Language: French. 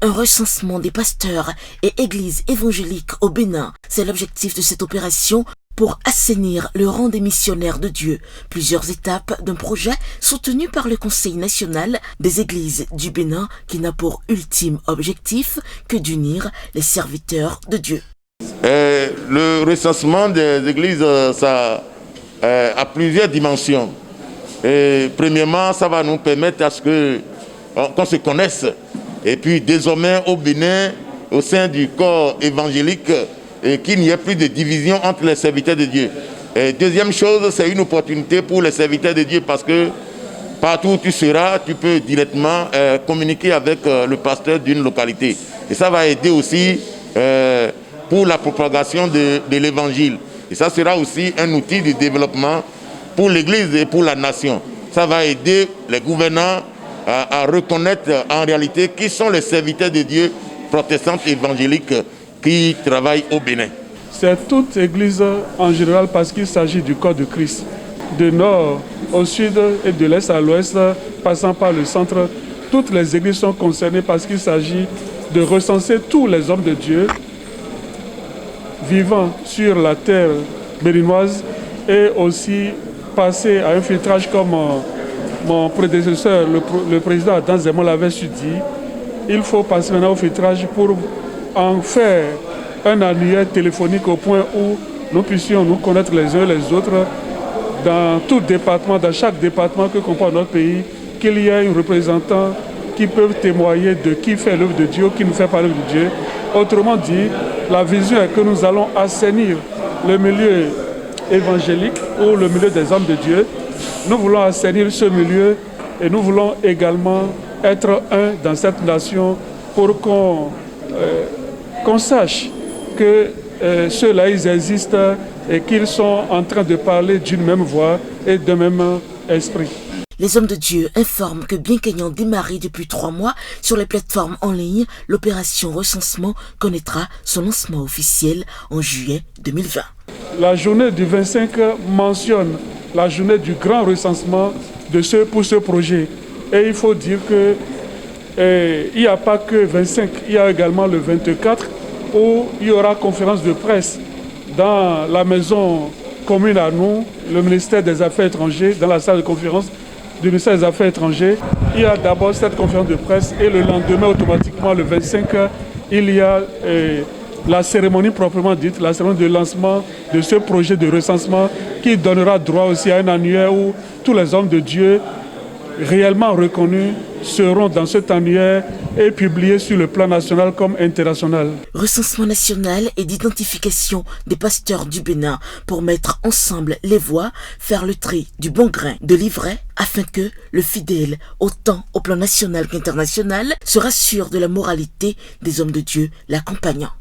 un recensement des pasteurs et églises évangéliques au Bénin. C'est l'objectif de cette opération pour assainir le rang des missionnaires de Dieu. Plusieurs étapes d'un projet soutenu par le Conseil national des églises du Bénin qui n'a pour ultime objectif que d'unir les serviteurs de Dieu. Le recensement des églises, ça a plusieurs dimensions. Premièrement, ça va nous permettre à ce qu'on se connaisse. Et puis désormais au Bénin, au sein du corps évangélique, qu'il n'y ait plus de division entre les serviteurs de Dieu. Deuxième chose, c'est une opportunité pour les serviteurs de Dieu parce que partout où tu seras, tu peux directement communiquer avec le pasteur d'une localité. Et ça va aider aussi pour la propagation de l'évangile. Et ça sera aussi un outil de développement pour l'Église et pour la nation. Ça va aider les gouvernants à reconnaître en réalité qui sont les serviteurs de Dieu protestants évangéliques qui travaillent au Bénin. C'est toute Église en général parce qu'il s'agit du corps de Christ. De nord au sud et de l'est à l'ouest, passant par le centre, toutes les églises sont concernées parce qu'il s'agit de recenser tous les hommes de Dieu vivant sur la terre béninoise et aussi passer à un filtrage comme mon prédécesseur, le président Adam Zemmour l'avait su dire. Il faut passer maintenant au filtrage pour en faire un annuaire téléphonique au point où nous puissions nous connaître les uns les autres dans tout département, dans chaque département que comprend notre pays, qu'il y ait un représentant qui peut témoigner de qui fait l'œuvre de Dieu, qui ne fait pas l'œuvre de Dieu. Autrement dit, la vision est que nous allons assainir le milieu évangélique ou le milieu des hommes de Dieu. Nous voulons assainir ce milieu et nous voulons également être un dans cette nation pour qu'on sache que ceux-là, ils existent et qu'ils sont en train de parler d'une même voix et d'un même esprit. Les hommes de Dieu informent que bien qu'ayant démarré depuis 3 mois sur les plateformes en ligne, l'opération recensement connaîtra son lancement officiel en juillet 2020. La journée du 25 mentionne la journée du grand recensement pour ce projet. Et il faut dire qu'il n'y a pas que 25, il y a également le 24 où il y aura conférence de presse dans la maison commune à nous, le ministère des Affaires étrangères, dans la salle de conférence du ministère des Affaires étrangères. Il y a d'abord cette conférence de presse et le lendemain, automatiquement, le 25, il y a la cérémonie proprement dite, la cérémonie de lancement de ce projet de recensement qui donnera droit aussi à un annuaire où tous les hommes de Dieu réellement reconnus seront dans cet annuaire et publiés sur le plan national comme international. Recensement national et d'identification des pasteurs du Bénin pour mettre ensemble les voix, faire le tri du bon grain de l'ivraie afin que le fidèle, autant au plan national qu'international, se rassure de la moralité des hommes de Dieu l'accompagnant.